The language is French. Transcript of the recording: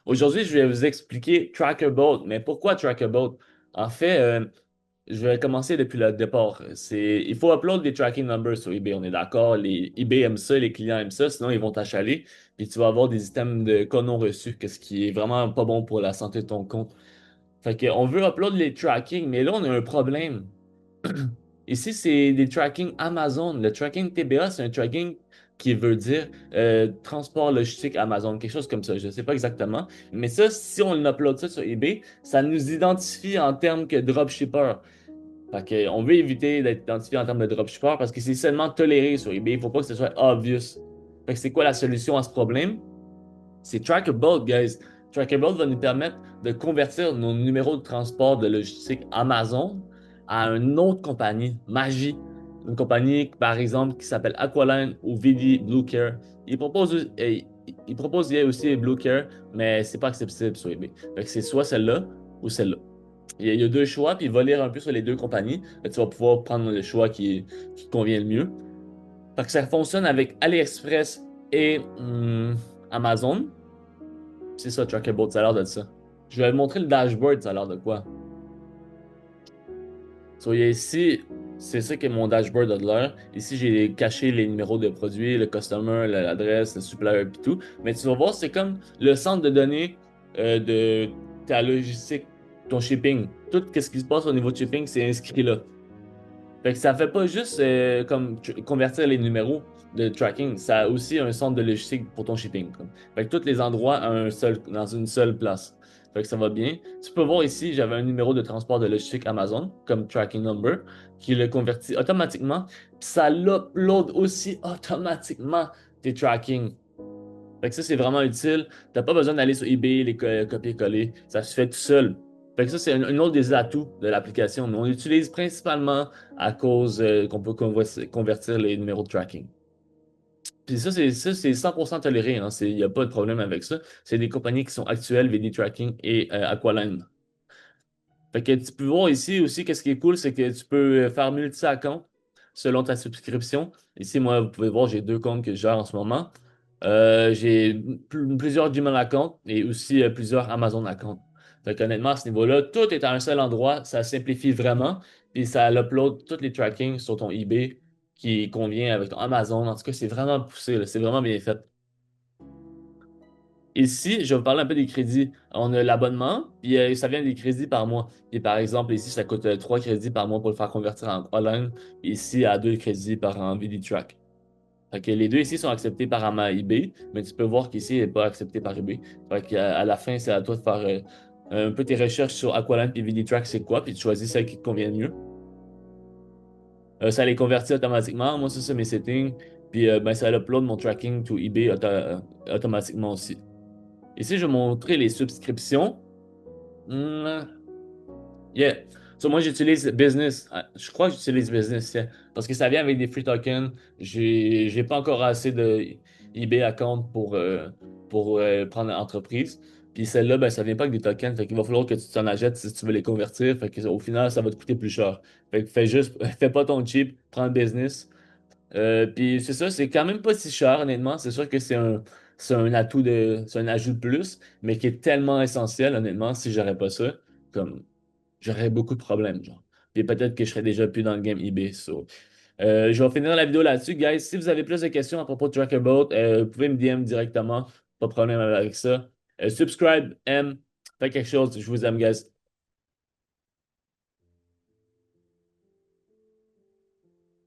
Aujourd'hui, je vais vous expliquer TrackerBot. Mais pourquoi TrackerBot? En fait, je vais commencer depuis le départ. Il faut upload des tracking numbers sur eBay, on est d'accord. Les eBay aiment ça, les clients aiment ça, sinon ils vont t'achaler. Puis tu vas avoir des items de cas non reçus, ce qui est vraiment pas bon pour la santé de ton compte. Fait qu'on veut upload les tracking, mais là, on a un problème. Ici, c'est des tracking Amazon. Le tracking TBA, c'est un tracking qui veut dire transport logistique Amazon, quelque chose comme ça. Je ne sais pas exactement. Mais ça, si on upload ça sur eBay, ça nous identifie en termes que dropshipper. Fait que, on veut éviter d'être identifié en termes de dropshipper parce que c'est seulement toléré sur eBay. Il ne faut pas que ce soit obvious. Fait que c'est quoi la solution à ce problème? C'est Trackerbolt, guys. Trackerbolt va nous permettre de convertir nos numéros de transport de logistique Amazon à une autre compagnie, Magie. Une compagnie, par exemple, qui s'appelle Aqualine ou VD Blue Care. Il propose aussi Blue Care, mais c'est pas accessible sur eBay. Fait que c'est soit celle-là ou celle-là. Il y a deux choix, puis il va lire un peu sur les deux compagnies. Fait que tu vas pouvoir prendre le choix qui te convient le mieux. Fait que ça fonctionne avec AliExpress et Amazon. C'est ça, Trackable, ça a l'air de ça. Je vais te montrer le dashboard, ça a l'air de quoi. So, il y a ici, c'est ça qui est mon dashboard de l'air. Ici, j'ai caché les numéros de produits, le customer, l'adresse, le supplier et tout. Mais tu vas voir, c'est comme le centre de données de ta logistique, ton shipping. Tout ce qui se passe au niveau de shipping, c'est inscrit là. Fait que ça fait pas juste comme convertir les numéros de tracking, ça a aussi un centre de logistique pour ton shipping, comme. Fait que tous les endroits dans une seule place. Fait que ça va bien. Tu peux voir ici, j'avais un numéro de transport de logistique Amazon comme tracking number qui le convertit automatiquement. Puis ça l'upload aussi automatiquement tes tracking. Fait que ça, c'est vraiment utile. T'as pas besoin d'aller sur eBay, copier-coller. Ça se fait tout seul. Fait que ça, c'est un autre des atouts de l'application. Mais on l'utilise principalement à cause qu'on peut convertir les numéros de tracking. Puis ça, c'est 100% toléré. Hein. Il n'y a pas de problème avec ça. C'est des compagnies qui sont actuelles, VD Tracking et Aqualine. Fait que tu peux voir ici aussi, qu'est-ce qui est cool, c'est que tu peux faire multi-account selon ta subscription. Ici, moi, vous pouvez voir, j'ai deux comptes que je gère en ce moment. J'ai plusieurs Gmail accounts et aussi plusieurs Amazon accounts. Fait qu'honnêtement, à ce niveau-là, tout est à un seul endroit. Ça simplifie vraiment. Puis ça upload tous les trackings sur ton eBay qui convient avec ton Amazon. En tout cas, c'est vraiment poussé, là. C'est vraiment bien fait. Ici, je vais vous parler un peu des crédits. On a l'abonnement, puis ça vient des crédits par mois. Et par exemple, ici, ça coûte 3 crédits par mois pour le faire convertir en Online. Puis ici, à 2 crédits par an VD-Track. Fait que les deux ici sont acceptés par eBay, mais tu peux voir qu'ici, il n'est pas accepté par eBay. Fait qu'à la fin, c'est à toi de faire un peu tes recherches sur Aqualand et VD-Track, c'est quoi, puis tu choisis celle qui te convient le mieux. Ça les convertit automatiquement. Moi, c'est mes settings. Puis ben, ça upload mon tracking to eBay automatiquement aussi. Ici, je vais montrer les subscriptions. Hmm, yeah. So, moi, j'utilise Business. Je crois que j'utilise Business, yeah. Parce que ça vient avec des free tokens. J'ai pas encore assez de eBay account pour prendre l'entreprise. Puis celle-là, ben, ça vient pas avec des tokens. Fait qu'il va falloir que tu t'en achètes si tu veux les convertir. Fait que, au final, ça va te coûter plus cher. Fait que fais juste, fais pas ton cheap, prends le business. Puis c'est ça, c'est quand même pas si cher, honnêtement. C'est sûr que c'est un ajout de plus, mais qui est tellement essentiel, honnêtement. Si j'aurais pas ça, comme, j'aurais beaucoup de problèmes, genre. Puis peut-être que je serais déjà plus dans le game eBay. So. Je vais finir la vidéo là-dessus, guys. Si vous avez plus de questions à propos de Trackerboat, vous pouvez me DM directement. Pas de problème avec ça. Subscribe, aime, faites quelque chose. Je vous aime, guys.